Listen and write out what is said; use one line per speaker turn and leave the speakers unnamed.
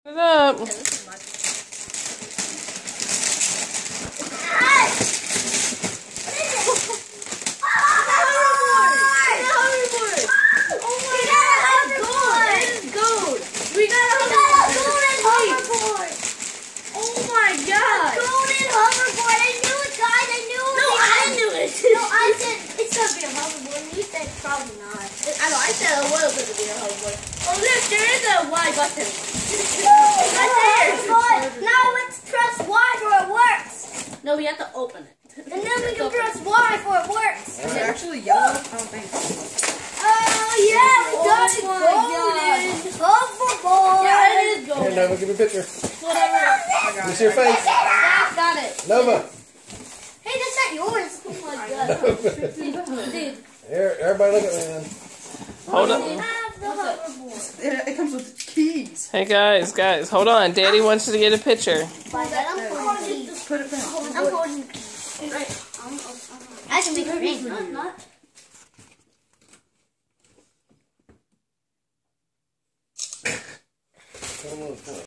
Put it up.
Yeah, this is much.
Probably not.
I know, I said it was going to be a hoverboard. Oh, look, there is a Y button.
Now let's press Y for it works.
No, we have to open it.
And then we can press Y for it works.
Is it actually yellow? I don't think so.
Oh, yeah, we got it. Golden hoverboard.
Yeah, it is golden.
Here, Nova, give me a picture.
Whatever.
Let me see your face.
Dad got it.
Nova.
Hey, that's not yours. Oh my god.
Dude.
Here, everybody look at me then.
Hold
We
on.
have the hoverboard.
It comes with keys.
Hey guys, hold on. Daddy wants you to get a picture.
By that, I'm holding.
Just put it back.
I'm holding. I can make it rain. No, I'm not.
Come on, come on.